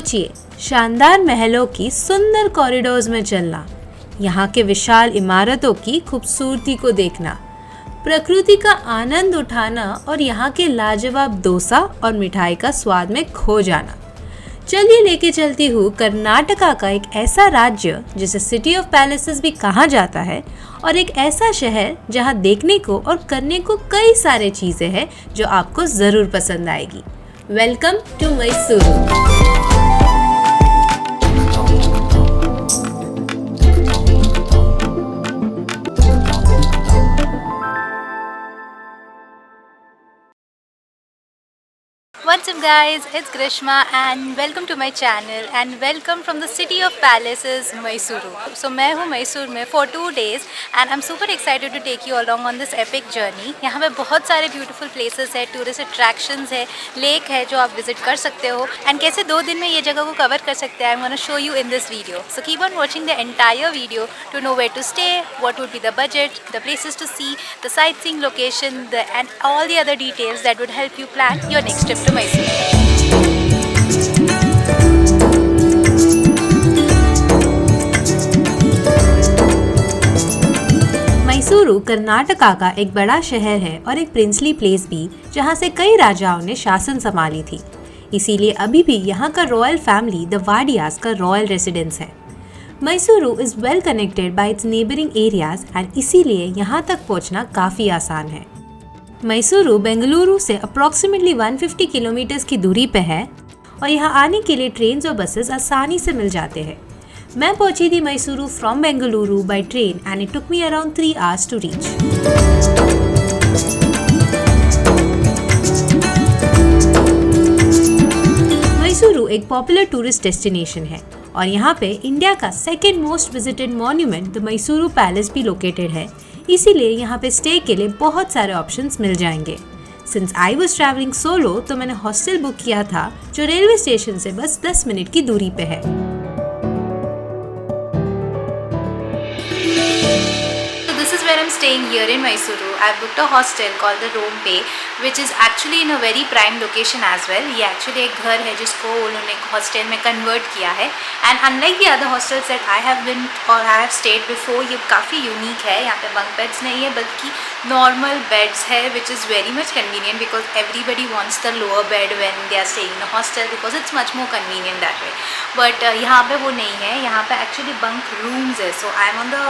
सोचिए, शानदार महलों की सुंदर कॉरिडोर्स में चलना, यहाँ के विशाल इमारतों की खूबसूरती को देखना, प्रकृति का आनंद उठाना और यहाँ के लाजवाब डोसा और मिठाई का स्वाद में खो जाना। चलिए लेके चलती हूँ कर्नाटका का एक ऐसा राज्य जिसे सिटी ऑफ पैलेसेस भी कहा जाता है, और एक ऐसा शहर जहाँ देखने को और करने को कई सारे चीज़ें हैं जो आपको ज़रूर पसंद आएगी। Welcome to Mysuru. What's up guys, it's Grishma and welcome to my channel and welcome from the city of palaces, Mysuru. So मैं हूँ मैसूर में for 2 days and I'm super excited to take you along on this epic journey. यहाँ पे बहुत सारे beautiful places है, tourist attractions है, lake है जो आप visit कर सकते हो and कैसे 2 दिन में ये जगह को cover कर सकते हैं I'm gonna show you in this video. So keep on watching the entire video to know where to stay, what would be the budget, the places to see, the sightseeing location, and all the other details that would help you plan your next trip to Mysuru. Mysuru Karnataka का एक बड़ा शहर है और एक princely place भी, जहाँ से कई राजाओं ने शासन संभाली थी। इसीलिए अभी भी यहाँ का रॉयल फैमिली द वाडियास का रॉयल रेसिडेंस है। Mysuru is well connected by it's neighbouring areas and इसीलिए यहाँ तक पहुँचना काफ़ी आसान है। मैसूरू बेंगलुरु से अप्रॉक्सीमेटली 150 किलोमीटर्स की दूरी पे है और यहाँ आने के लिए ट्रेन्स और बसेस आसानी से मिल जाते हैं। मैं पहुँची थी Mysuru from Bengaluru by train and it took me around 3 hours to reach. Mysuru एक पॉपुलर टूरिस्ट डेस्टिनेशन है और यहाँ पे इंडिया का second most visited monument the Mysuru palace भी लोकेटेड है। इसीलिए यहाँ पे स्टे के लिए बहुत सारे ऑप्शंस मिल जाएंगे। Since I was travelling solo तो मैंने हॉस्टल बुक किया था जो रेलवे स्टेशन से बस 10 मिनट की दूरी पे है। I'm staying here in Mysuru. I've booked a hostel called the Rome Bay, which is actually in a very prime location as well. ये actually एक घर है जिसको उन्होंने hostel में convert किया है and unlike the other hostels that I have been or I have stayed before, ये काफ़ी unique है। यहाँ पे bunk beds नहीं है बल्कि normal beds है, which is very much convenient because everybody wants the lower bed when they are staying in a hostel because it's much more convenient that way. But यहाँ पे वो नहीं है, यहाँ पे actually bunk rooms है. So I am on the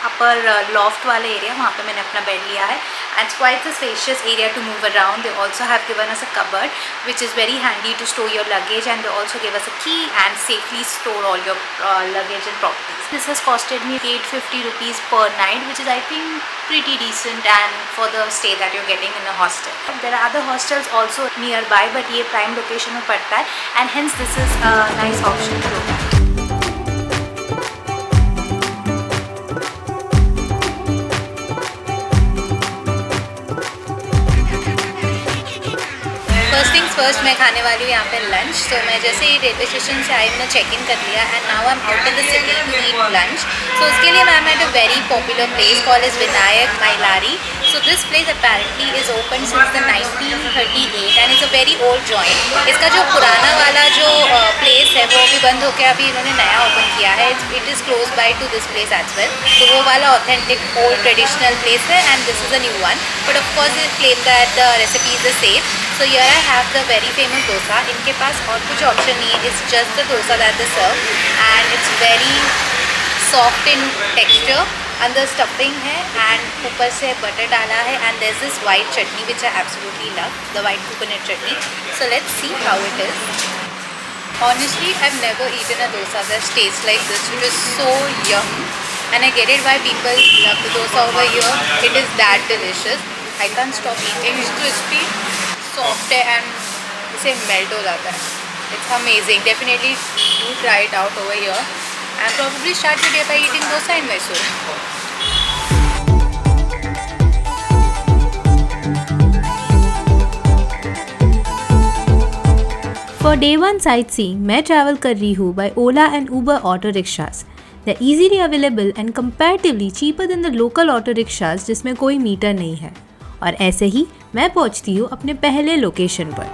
upper loft वाले area, वहाँ पे मैंने अपना बेड लिया है and it's quite a spacious area to move around. They also have given us a cupboard which is very handy to store your luggage and they also give us a key and safely store all your luggage and properties. This has costed me 850 rupees per night which is I think pretty decent and for the stay that you're getting in a hostel. There are other hostels also nearby but ये prime location में पड़ता है and hence this is a nice option to look at. First मैं खाने वाली हूँ यहाँ पे लंच। तो मैं जैसे ही रेलवे स्टेशन से आई मैंने चेक इन कर लिया and now I am out in the city to eat lunch. So उसके लिए मैम at a very popular place called is Vinayak Mylari. So this place apparently is open since the 1938 and is a very old joint. इसका जो पुराना वाला जो place है वो भी बंद होकर अभी इन्होंने नया ओपन किया है। It is close by to this place as well. तो वो वाला ऑथेंटिक ओल्ड ट्रेडिशनल प्लेस है and this is a new one but of course they claim that the recipe is the same. So here I have the very famous dosa. इनके पास और कुछ option नहीं है, it's just the dosa that they serve and it's very soft in texture. अंदर stuffing है and ऊपर से butter डाला है and there's this white chutney which I absolutely love, the white coconut chutney. So let's see how it is. Honestly, I've never eaten a dosa that tastes like this. It is so yum and I get it why people love the dosa over here. It is that delicious. I can't stop eating. It's crispy, soft है and इसे melt हो जाता है। It's amazing. Definitely do try it out over here and probably start your day by eating dosa in Mysore. For day 1 sightseeing मैं travel कर रही हूँ by Ola and Uber auto rickshaws. They are easily available and comparatively cheaper than the local auto rickshaws जिसमें कोई metre नहीं है। और ऐसे ही मैं पहुंचती हूँ अपने पहले लोकेशन पर।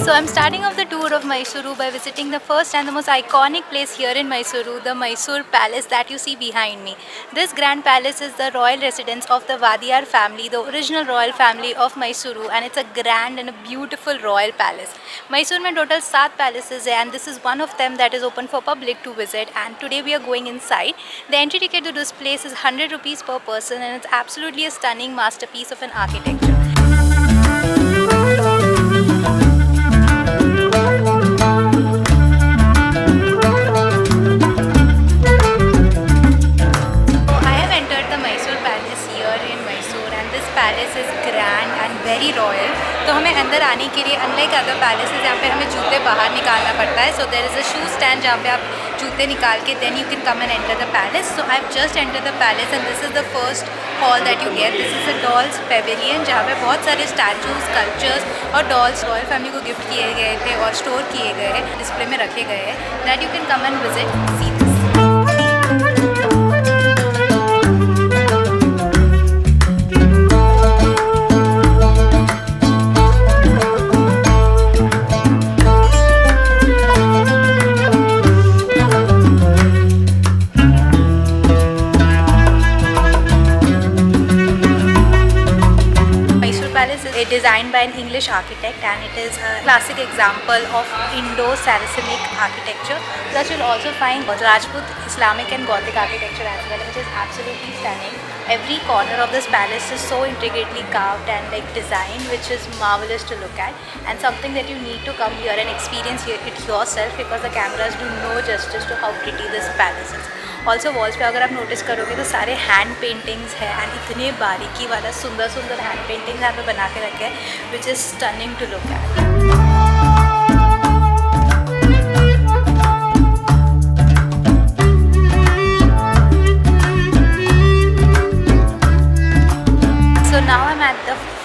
So I'm starting off the tour of Mysuru by visiting the first and the most iconic place here in Mysuru, the Mysore Palace that you see behind me. This grand palace is the royal residence of the Vadiyar family, the original royal family of Mysuru, and it's a grand and a beautiful royal palace. Mysore में total 7 palaces है, and this is one of them that is open for public to visit, and today we are going inside. The entry ticket to this place is 100 rupees per person, and it's absolutely a stunning masterpiece of an architecture. Very royal. तो हमें अंदर आने के लिए unlike other palaces जहाँ पे हमें जूते बाहर निकालना पड़ता है, so there is a shoe stand जहाँ पे आप जूते निकाल के then you can come and enter the palace. So I have just enter the palace and this is the first hall that you get. This is a dolls pavilion जहाँ पे बहुत सारे स्टैचूज, स्कल्पचर्स और dolls royal family को gift किए गए थे और स्टोर किए गए हैं, डिस्प्ले में रखे गए हैं, that you can come and visit see this. Designed by an English architect, and it is a classic example of Indo-Saracenic architecture. Thus you'll also find Rajput, Islamic and Gothic architecture as well, which is absolutely stunning. Every corner of this palace is so intricately carved and like designed, which is marvelous to look at, and something that you need to come here and experience it yourself, because the cameras do no justice to how pretty this palace is. Also walls पे अगर आप notice करोगे तो सारे hand paintings हैं, and इतने बारीकी वाला सुंदर सुंदर हैंड पेंटिंग्स यहाँ पे बना के रखे हैं, which is stunning to look at.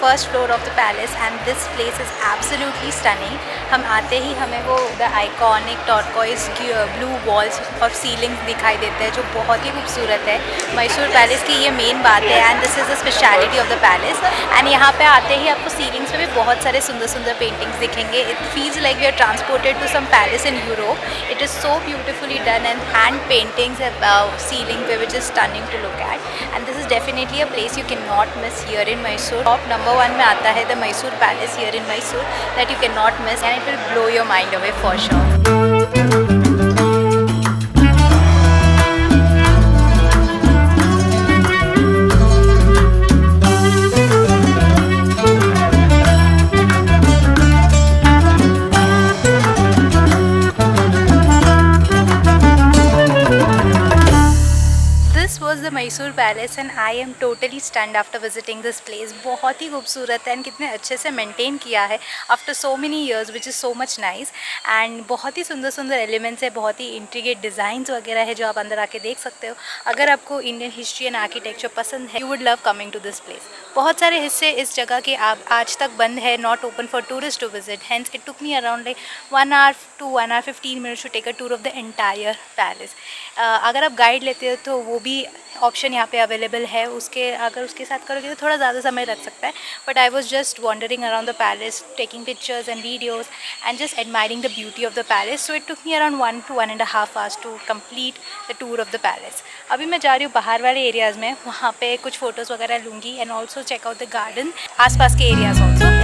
First floor of the palace and this place is absolutely stunning. हम आते ही हमें वो the iconic turquoise blue walls और सीलिंग दिखाई देते हैं, जो बहुत ही खूबसूरत है. मैसूर पैलेस की ये मेन बात है, and this is the speciality of the palace. And यहाँ पे आते ही आपको सीलिंग्स पे भी बहुत सारे सुंदर सुंदर पेंटिंग्स दिखेंगे. It feels like we are transported to some palace in Europe. It is so beautifully done, and hand paintings ceiling पे which is stunning to look at. And this is definitely a place you can not miss here in Mysore. Top number 1 में आता है the Mysore palace here in Mysore, that you can not miss, and it will blow your mind away for sure. The Mysore palace, and I am totally stunned after visiting this place. बहुत ही खूबसूरत है, and कितने अच्छे से मेंटेन किया है after so many years, which is so much nice. And बहुत ही सुंदर सुंदर एलिमेंट्स है, बहुत ही इंट्रिगेट डिज़ाइंस वगैरह है जो आप अंदर आके देख सकते हो. अगर आपको इंडियन हिस्ट्री एंड आर्किटेक्चर पसंद है, you would love coming to this place. बहुत सारे हिस्से इस जगह के आज तक बंद है, not open for tourist to visit. Hence it took me around like 1 hour to 1 hour 15 minutes to take a tour of the entire palace. अगर आप गाइड लेते हो तो वो भी ऑप्शन यहाँ पे अवेलेबल है. अगर उसके साथ करोगे तो थोड़ा ज़्यादा समय लग सकता है, but I was just wandering around the palace, taking pictures and videos and just admiring the beauty of the palace. So it took me around 1 to 1.5 hours to complete the tour of the palace. अभी मैं जा रही हूँ बाहर वाले areas में, वहाँ पे कुछ फ़ोटोज़ वगैरह लूँगी, and also check out the garden आसपास के एरियाज़ ऑल्सो.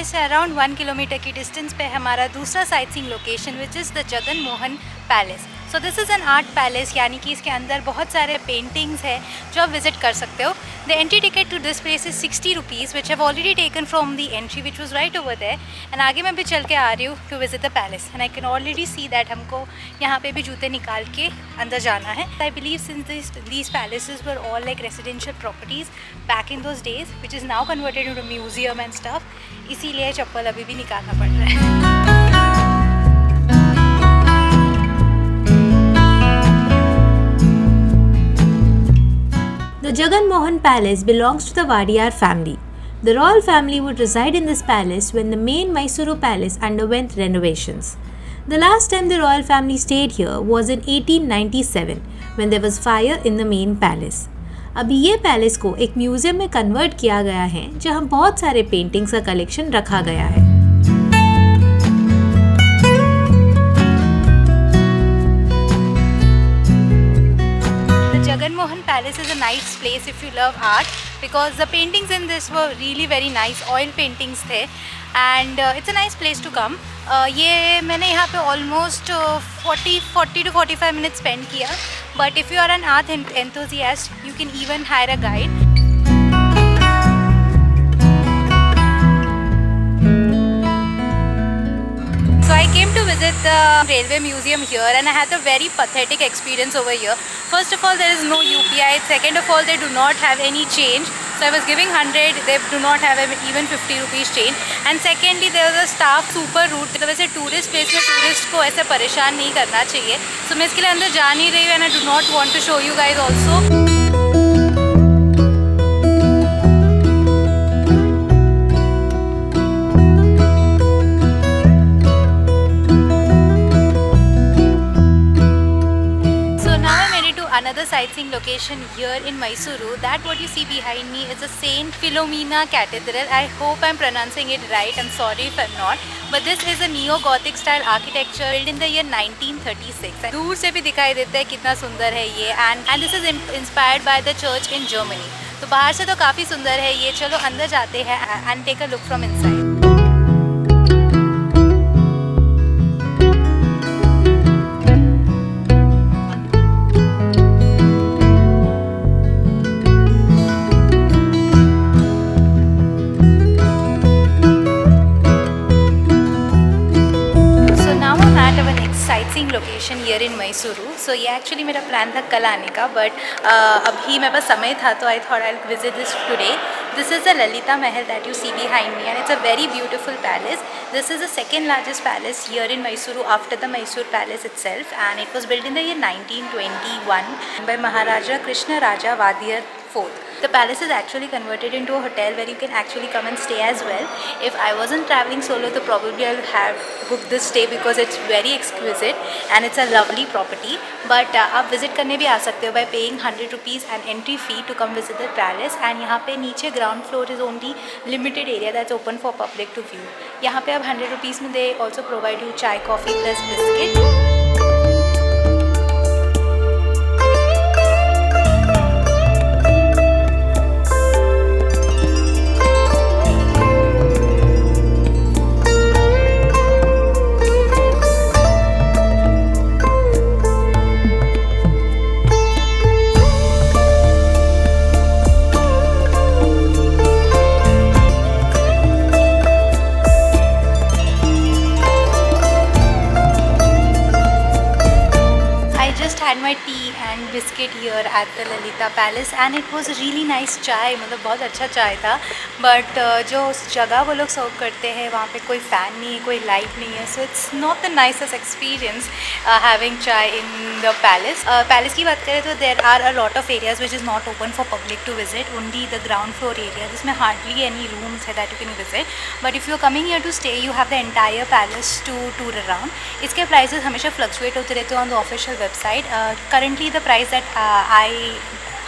से अराउंड 1 किलोमीटर की डिस्टेंस पे हमारा दूसरा sightseeing location, which is the Jagan Mohan palace. So this is an art palace, यानी कि इसके अंदर बहुत सारे पेंटिंग्स हैं जो आप विजिट कर सकते हो. The entry ticket to this place is 60 rupees, which have already taken from the entry which was right over there. And आगे मैं भी चल के आ रही हूँ to visit the palace, and I can already see that हमको यहाँ पे भी जूते निकाल के अंदर जाना है. I believe since these palaces were all like residential properties back in those days, which is now converted into museum and stuff, इसीलिए चप्पल अभी भी निकालना पड़ रहा है. The Jagan Mohan Palace belongs to the Vadiyar family. The royal family would reside in this palace when the main Mysuru palace underwent renovations. The last time the royal family stayed here was in 1897 when there was fire in the main palace. अभी ये palace को एक museum में convert किया गया है जहां बहुत सारे पेंटिंग्स का कलेक्शन रखा गया है। Jagan Mohan Palace is a nice place if you love art because the paintings in this were really very nice, oil paintings थे and it's a nice place to come. ये मैंने यहाँ पे almost 40 to 45 minutes spend किया, but if you are an art enthusiast you can even hire a guide. So I came to visit the railway museum here and I had a very pathetic experience over here. First of all, there is no UPI. Second of all, they do not have any change. So I was giving 100, they do not have even 50 rupees change. And secondly, there was a staff super rude. तो वैसे tourist place में tourist को ऐसे परेशान नहीं करना चाहिए. So मैं इसके लिए अंदर जा नहीं रही हूँ and I do not want to show you guys also. Another sightseeing location here in Mysuru. That what you see behind me is the Saint Philomena Cathedral. I hope I'm pronouncing it right. I'm sorry if I'm not. But this is a neo-Gothic style architecture built in the year 1936. दूर से भी दिखाई देता है कितना सुंदर है ये. And this is inspired by the church in Germany. तो बाहर से तो काफ़ी सुंदर है ये. चलो अंदर जाते हैं and take a look from inside. sightseeing location here in Mysuru. So ये actually मेरा plan था कल आने का, but अभी मेरे पास समय था तो I thought I'll visit this today. This is the Lalita Mahal that you see behind me and it's a very beautiful palace. This is the second largest palace here in Mysuru after the Mysore Palace itself, and it was built in the year 1921 by Maharaja Krishna Raja Wadiyar IV. The palace is actually converted into a hotel where you can actually come and stay as well. If I wasn't traveling solo, then probably I'll have booked this stay because it's very exquisite and it's a lovely property. But आप visit करने भी आ सकते हो by paying 100 rupees an entry fee to come visit the palace. And यहाँ पे नीचे ground floor is only limited area that's open for public to view. यहाँ पे आप 100 rupees में they also provide you chai, coffee plus biscuit. My tea and biscuit here at the Lalita Palace and it was a really nice chai. मतलब बहुत अच्छा चाय था, but जो जगह वो लोग सर्व करते हैं वहाँ पे कोई फ़ैन नहीं है, कोई लाइट नहीं है, so it's not the nicest experience having chai in the palace. Palace की बात करें तो there are a lot of areas which is not open for public to visit. Only the ground floor area जिसमें hardly any rooms है that you can visit. But if you are coming here to stay, you have the entire palace to tour around. इसके prices हमेशा fluctuate होते रहते हैं on the official website. Currently the price that I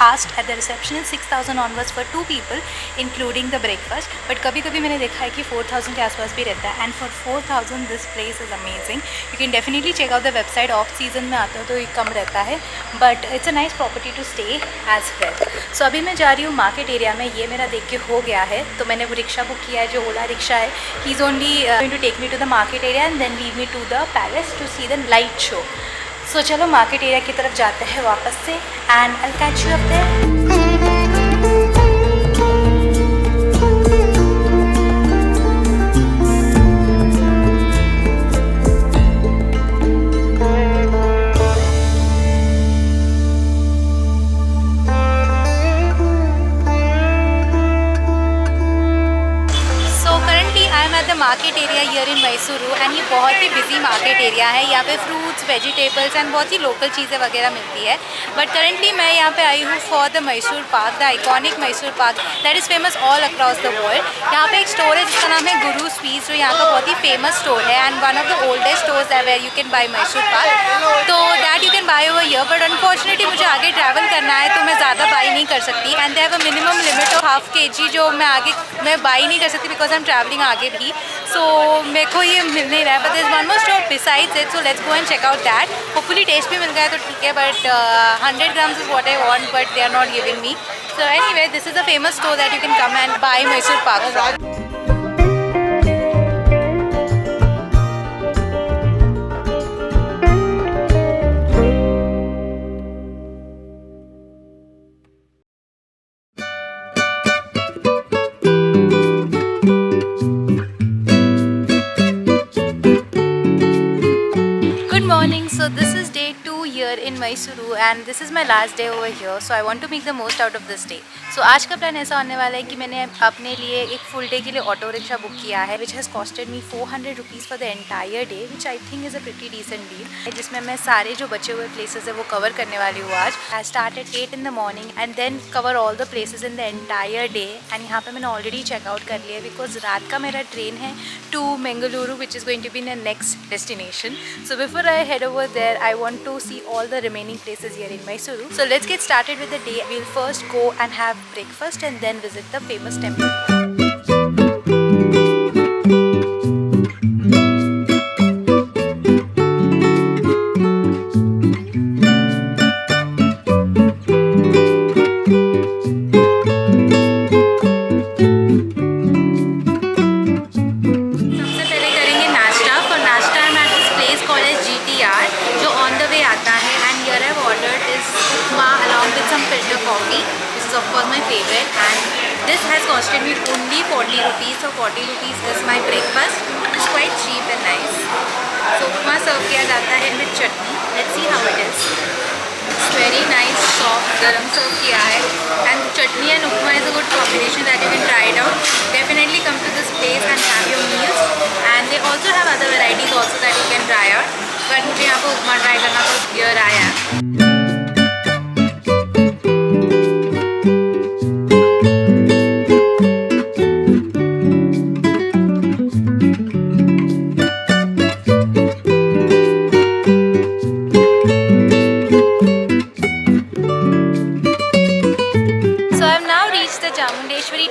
asked at the reception is 6,000 onwards for 2 people including the breakfast, but कभी कभी मैंने देखा है कि 4,000 के आसपास भी रहता है, and for 4,000 this place is amazing. You can definitely check out the website. Off season में आता हो तो ये कम रहता है, but it's a nice property to stay as well. So अभी मैं जा रही हूँ मार्केट एरिया में. ये मेरा देख के हो गया है तो मैंने वो रिक्शा बुक किया है जो ओला रिक्शा है. He is only going to take me to the market area and then leave me to the palace to see the light show. So चलो मार्केट एरिया की तरफ जाते हैं वापस से and I will catch you up there. Market area here in Mysuru and ये बहुत ही busy market area है। यहाँ पे फ्रूट्स, वेजिटेबल्स एंड बहुत ही लोकल चीज़ें वगैरह मिलती है। बट करेंटली मैं यहाँ पे आई हूँ for the Mysore park, the iconic Mysore park that is famous all across the world. यहाँ पे एक स्टोर है जिसका नाम है गुरु स्वीट्स, जो यहाँ का बहुत ही फेमस स्टोर है and one of the oldest stores है where you can buy Mysore Pak. तो that you can buy over here, but unfortunately मुझे आगे ट्रैवल करना है तो मैं ज़्यादा बाई नहीं कर सकती and they have a minimum limit of ½ kg जो मैं बाई नहीं कर सकती बिकॉज आई एम ट्रैवलिंग आगे भी। सो मेरे को ये मिल नहीं रहा है, but there is one more store besides it, so let's go and check out that. Hopefully taste भी मिल गया तो ठीक है, but 100 grams is what I want but they are not giving me. So anyway this is a famous store that you can come and buy Mysore pak from. So this is day 2 here in Mysuru and this is my last day over here, so I want to make the most out of this day. So आज का plan ऐसा होने वाला है कि मैंने अपने लिए एक फुल डे के लिए ऑटो रिक्शा बुक किया है which has costed me 400 rupees for the entire day, which I think is a pretty decent deal, जिसमें मैं सारे जो बचे हुए places है वो कवर करने वाली हूँ आज। I start at 8 in the morning and then cover all the places in the entire day and यहाँ पे मैंने already check out कर लिया because रात का मेरा ट्रेन है to Mangaluru which is going to be the next destination. So before I head over there I want to see all the remaining places here in Mysuru. So let's get started with the day. We'll first go and have breakfast and then visit the famous temple. Of course my favorite, and this has costed me only 40 rupees, so 40 rupees is my breakfast. It's quite cheap and nice. So उपमा सर्व किया जाता है with chutney. Let's see how it is. It's very nice, soft, garam सर्व किया है and chutney and upma is a good combination that you can try it out. Definitely come to this place and have your meals, and they also have other varieties also that you can try out, but मुझे यहाँ पर उपमा try करना तो here आया है।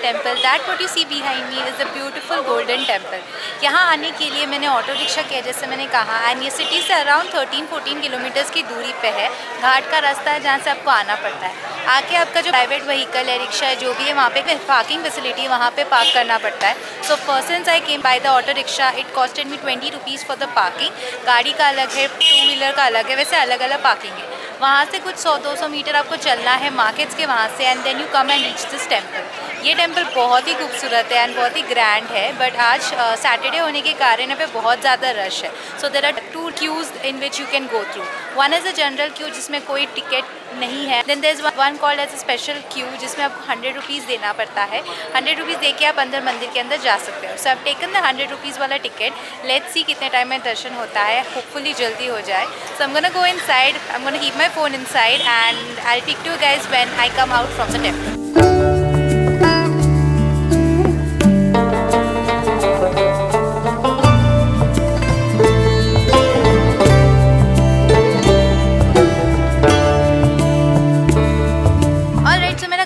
Temple, that what you see behind me is a beautiful golden temple. यहाँ आने के लिए मैंने ऑटो रिक्शा किया जैसे मैंने कहा, एंड ये सिटी से अराउंड 13-14 किलोमीटर्स की दूरी पे है। घाट का रास्ता है जहाँ से आपको आना पड़ता है। आके आपका जो प्राइवेट व्हीकल है, रिक्शा है, जो भी है, वहाँ पे पार्किंग फैसिलिटी वहाँ पे पार्क करना पड़ता है। So first since I came by the auto rickshaw it costed me 20 rupees for the parking. गाड़ी का अलग है, 2 व्हीलर का अलग है, वैसे अलग अलग पार्किंग है। वहाँ से कुछ 100-200 मीटर आपको चलना है मार्केट्स के वहाँ से, and then you come and reach this temple. ये टेम्पल बहुत ही खूबसूरत है एंड बहुत ही ग्रैंड है, बट आज सैटरडे होने के कारण यहाँ पे बहुत ज़्यादा रश है। So there are 2 queues in which you can go through. One is a general queue जिसमें कोई टिकट नहीं है, then there is one called as a special queue जिसमें आपको 100 रुपीज़ देना पड़ता है। 100 रुपीज़ दे के आप अंदर मंदिर के अंदर जा सकते हो। So I have taken the 100 rupees वाला टिकट। लेट्स सी कितने टाइम में दर्शन होता है, होपफुली जल्दी हो जाए। So I am gonna go inside, I am gonna keep my phone inside and I will pick you guys when I come out from the temple.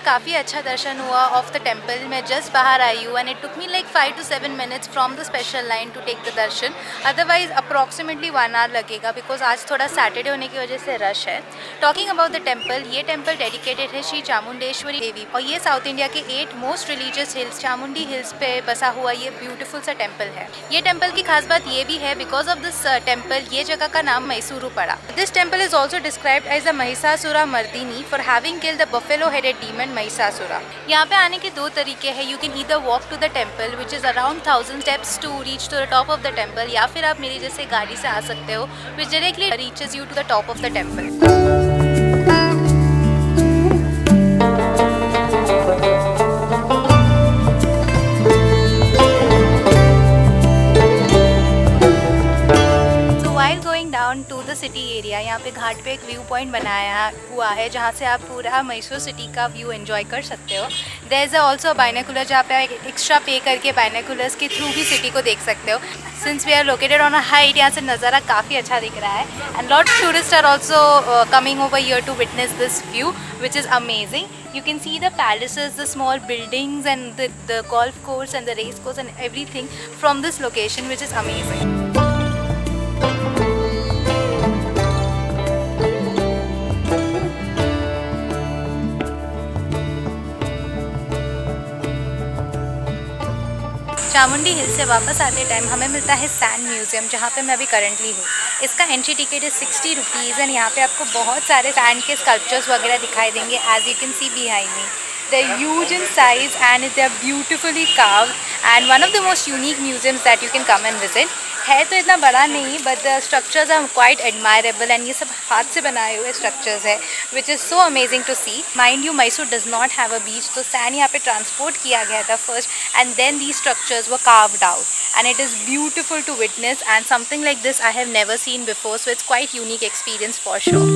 काफ़ी अच्छा दर्शन हुआ ऑफ द टेम्पल। मैं जस्ट बाहर आई हूँ and it took me like 5 to 7 minutes from the special line to take the darshan. Otherwise approximately 1 hour लगेगा because आज थोड़ा सैटरडे होने की वजह से रश है। टॉकिंग अबाउट द टेम्पल, ये टेम्पल डेडिकेटेड है श्री चामुंडेश्वरी देवी और ये साउथ इंडिया के 8 most religious hills Chamundi hills पे बसा हुआ ये ब्यूटीफुल सा टेम्पल है। ये टेम्पल की खास बात ये भी है बिकॉज ऑफ दिस टेम्पल ये जगह का नाम मैसूरू पड़ा। This temple is also described as a Mahishasura Mardini for having killed the buffalo headed demon Mahishasura. यहाँ पे आने के 2 तरीके हैं। You can either walk to the temple which is around 1000 steps to reach to the top of the temple, या फिर आप मेरी जैसे गाड़ी से आ सकते हो which directly reaches you to the top of the temple. City area, यहाँ पे घाट पे एक व्यू पॉइंट बनाया हुआ है जहाँ से आप पूरा मैसूर सिटी का व्यू एंजॉय कर सकते हो। देयर इज़ ऑल्सो बाइनोकुलर जहाँ पे आप एक्स्ट्रा पे करके बाइनोकुलर्स के थ्रू भी सिटी को देख सकते हो। Since we are located on a height, यहाँ से नज़ारा काफ़ी अच्छा दिख रहा है and lot of tourist are also coming over here to witness this view which is amazing. You can see the palaces, the small buildings and the golf course and the race course and everything from this location, which is amazing. Chamundi hill से वापस आते time हमें मिलता है sand museum, जहाँ पे मैं अभी करंटली हूँ। इसका एंट्री टिकट है 60 रुपीज़ एंड यहाँ पे आपको बहुत सारे सैंड के स्कल्पचर्स वगैरह दिखाई देंगे, as you can see behind me. They are huge in size and they are beautifully carved and one of the most unique museums that you can come and visit. है तो इतना बड़ा नहीं, but the structures are quite admirable and ये सब हाथ से बनाए हुए structures है, which is so amazing to see. Mind you, Mysore does not have a beach, तो sand यहाँ पे transport किया गया था first and then these structures were carved out and it is beautiful to witness and something like this I have never seen before, so it's quite unique experience for sure.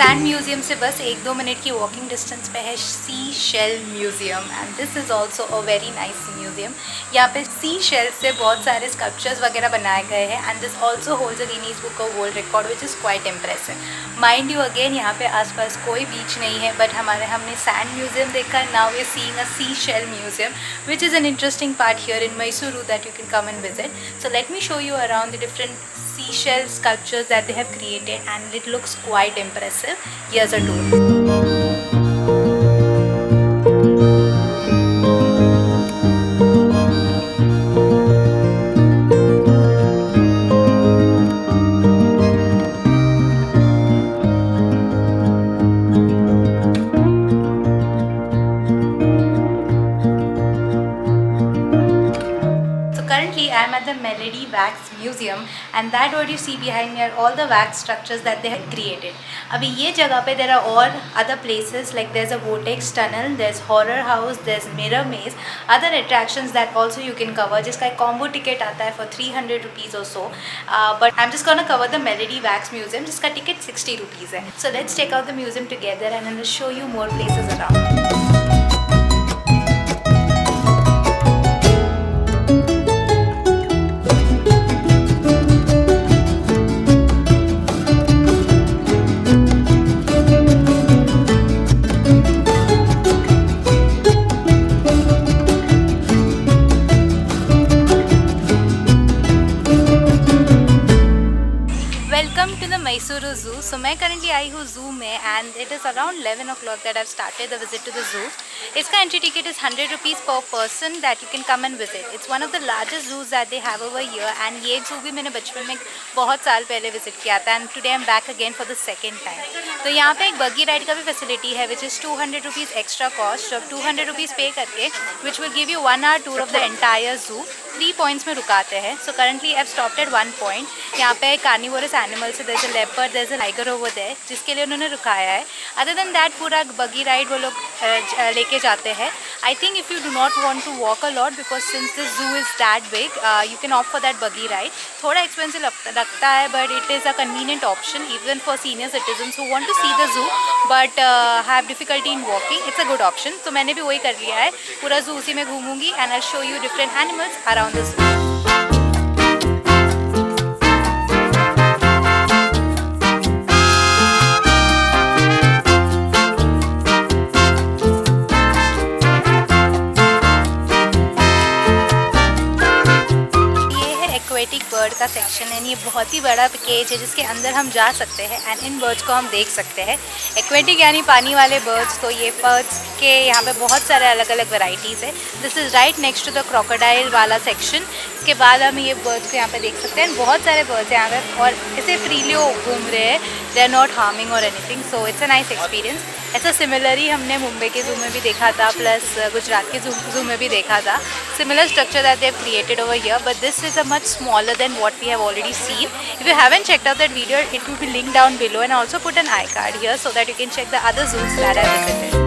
Sand museum से बस 1-2 minute की walking distance पे है sea shell museum and this is also a very nice museum. यहाँ पे सी shell से बहुत सारे स्कल्पचर्स वगैरह बनाए गए हैं and this also holds a Guinness book of world record which is quite impressive. Mind you again यहाँ पे आसपास कोई बीच नहीं है, बट हमने सैंड म्यूज़ियम देखा, now we are seeing a sea shell museum which is an interesting part here in Mysuru that you can come and visit. So let me show you around the different seashell sculptures that they have created and it looks quite impressive. Here's a tour. Currently I am at the Melody Wax Museum and that what you see behind me are all the wax structures that they have created. अभी ये जगह पे there are all other places like there's a vortex tunnel, there's horror house, there's mirror maze, other attractions that also you can cover जिसका एक combo ticket आता है for 300 rupees or so. But I'm just gonna cover the Melody Wax Museum जिसका ticket 60 rupees है. So let's check out the museum together and I'll show you more places around. Mysuru zoo. So मैं currently आई हूँ zoo में and it is around 11 o'clock that I started the visit to the zoo. इसका entry ticket is 100 rupees per person that you can come and visit. It's one of the largest zoos that they have over here and ये zoo भी मैंने बचपन में बहुत साल पहले visit किया था and today I am back again for the second time. तो यहाँ पे एक बग्गी राइड का भी फैसिलिटी है which is 200 rupees extra cost. जब 200 रुपीज़ पे करके which will give you 1 hour tour of the entire zoo. 3 points में रुकाते हैं। So currently I have stopped at 1 point। यहाँ पे कार्निवोरस एनिमल्स है, there is a leopard, there is a tiger over there जिसके लिए उन्होंने रुकाया है। अदर देन दैट पूरा बगी राइड वो लोग लेके जाते हैं। I think if you do not want to walk a lot because since this zoo is that big you can opt for that buggy ride. थोड़ा एक्सपेंसिव लगता है but it is a convenient option even for senior citizens who want to see the zoo but have difficulty in walking. It's a good option. तो मैंने भी वही कर लिया है, पूरा ज़ू उसी में घूमूंगी and I show you different animals around the zoo. Aquatic bird का सेक्शन है, ये बहुत ही बड़ा केज है जिसके अंदर हम जा सकते हैं एंड इन बर्ड्स को हम देख सकते हैं। एक्वेटिक यानी पानी वाले बर्ड्स, तो ये बर्ड्स के यहाँ पे बहुत सारे अलग अलग वैरायटीज़ है। This is right next to the crocodile वाला सेक्शन। इसके बाद हम ये बर्ड्स को यहाँ पे देख सकते हैं। बहुत सारे बर्ड्स हैं यहाँ पे और ऐसे फ्रीली घूम रहे हैं, दे आर नॉट हार्मिंग और anything, so it's a nice experience. ऐसा सिमिलर ही हमने मुंबई के ज़ू में भी देखा था, प्लस गुजरात के ज़ू में भी देखा था. Similar structure that they have created over here, but this is a much smaller than what we have already seen. If you haven't checked out that video, it will be linked down below, and I also put an iCard here so that you can check the other zoos that I visited.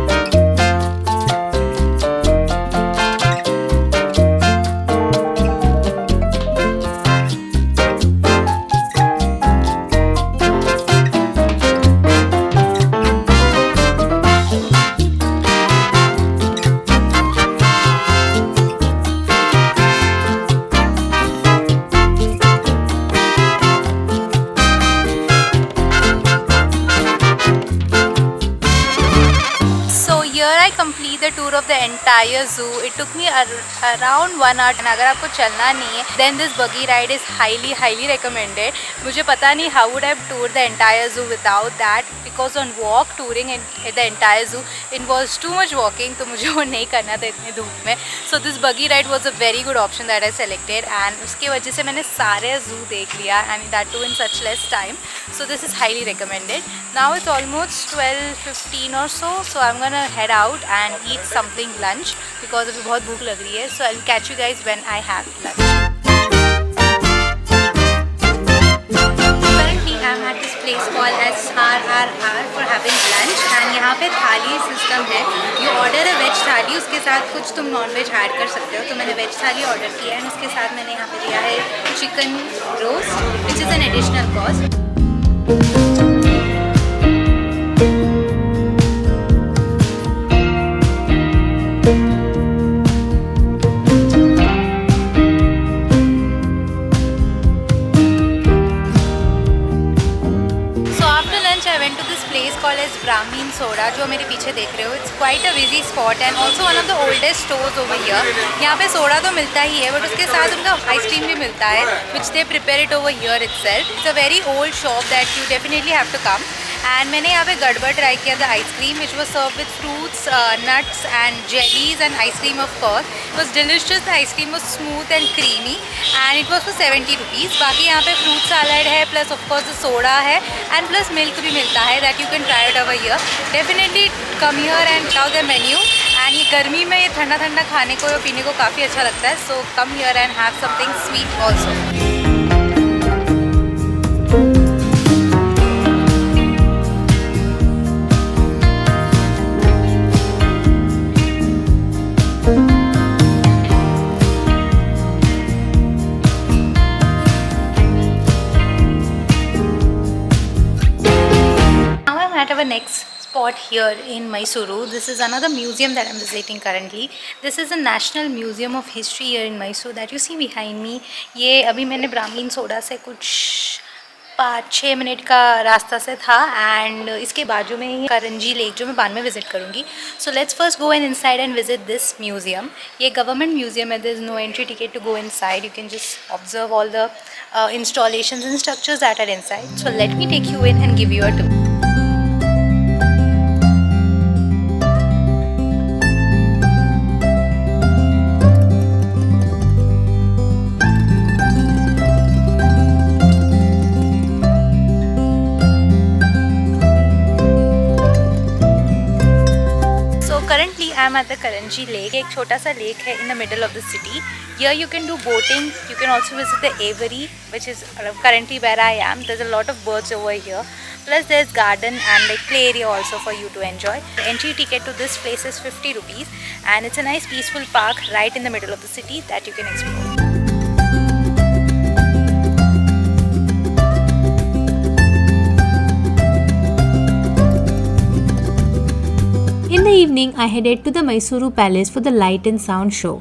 Complete the tour of the entire zoo. It took me around 1 hour. And अगर आपको चलना नहीं है, then this buggy ride is highly recommended. मुझे पता नहीं how would I have toured the entire zoo without that, because on walk touring in the entire zoo involves too much walking, तो मुझे वो नहीं करना था इतनी धूप में. So this buggy ride was a very good option that I selected, and उसके वजह से मैंने सारे zoo देख लिया, and that too in such less time. So this is highly recommended. Now it's almost 12:15 or so I'm gonna head out and eat something lunch because अभी बहुत भूख लग रही है. So I'll catch you guys when I have lunch. Currently I'm at this place called as RRR for having lunch, and यहाँ पे थाली system है. You order a veg थाली, उसके साथ कुछ तुम नॉन वेज ऐड कर सकते हो. तो मैंने वेज थाली ऑर्डर किया है, उसके साथ मैंने यहाँ पे लिया है chicken roast, which is an additional cost. Brahmin soda जो मेरे पीछे देख रहे हो, it's quite a busy spot and also one of the oldest stores over here. यहाँ पे सोडा तो मिलता ही है, बट उसके साथ उनका आइसक्रीम भी मिलता है, which they prepare it over here itself. It's a very old shop that you definitely have to come. And मैंने यहाँ पे गड़बड़ ट्राई किया था ice cream, which was served with fruits, nuts and jellies and ice cream of course. It was delicious. The ice cream was smooth and creamy and it was for 70 rupees. बाकी यहाँ पे fruit salad है, plus of course soda है, and plus milk भी मिलता है that you can try it over here. Definitely come here and try the menu. And ये गर्मी में ये ठंडा ठंडा खाने को या पीने को काफ़ी अच्छा लगता है. So come here and have something sweet also. Our next spot here in Mysuru. This is another museum that I'm visiting currently. This is a National Museum of History here in Mysuru that you see behind me. ये अभी मैंने Brahmin soda से कुछ 5-6 minute का रास्ता से था, and इसके बाजू में ही करंजी लेक जो मैं बाद में विजिट करूँगी. So let's first go in inside and visit this museum. ये गवर्नमेंट म्यूजियम है. There is no entry ticket to go inside. You can just observe all the installations and structures that are inside. So let me take you in and give you a tour. I'm at the Karanji Lake. एक छोटा सा lake है in the middle of the city. Here you can do boating. You can also visit the aviary, which is currently where I am. There's a lot of birds over here. Plus there's garden and like play area also for you to enjoy. The entry ticket to this place is 50 rupees, and it's a nice peaceful park right in the middle of the city that you can explore. In the evening, I headed to the Mysuru Palace for the Light and Sound show.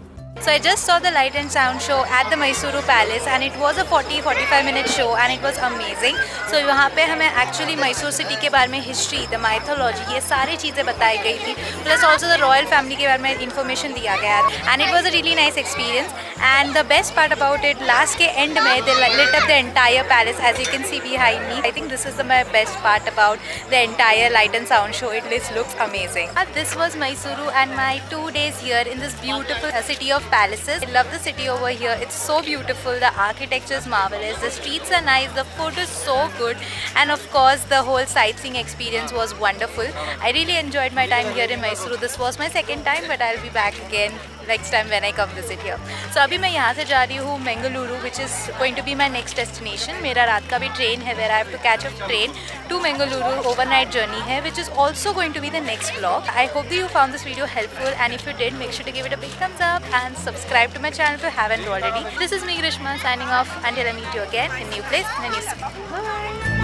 So I just saw the Light and Sound show at the Mysuru Palace, and it was a 40-45 minute show, and it was amazing. So यहाँ पे हमें actually Mysore city के बारे में history, the mythology, ये सारी चीज़ें बताई गई थी. Plus also the royal family के बारे में इन्फॉर्मेशन दिया गया, and it was a really nice experience. And the best part about it, last के एंड में दे lit up the entire palace as you can see behind me. I think this is my best part about the entire Light and Sound show. It looks amazing. This was Mysuru and my 2 days here in this beautiful city of palaces. I love the city over here. It's so beautiful. The architecture is marvelous. The streets are nice. The food is so good. And of course, the whole sightseeing experience was wonderful. I really enjoyed my time here in Mysuru. This was my second time, but I'll be back again next time when I come visit here. So अभी मैं यहाँ से जा रही हूँ Mangaluru, which is going to be my next destination. मेरा रात का भी ट्रेन है where I have to catch a train to Mangaluru. Overnight journey है, which is also going to be the next vlog. I hope that you found this video helpful, and if you did, make sure to give it a big thumbs up and subscribe to my channel if you haven't already. This is me, Grishma, signing off until I meet you again in a new place in a new city. Bye.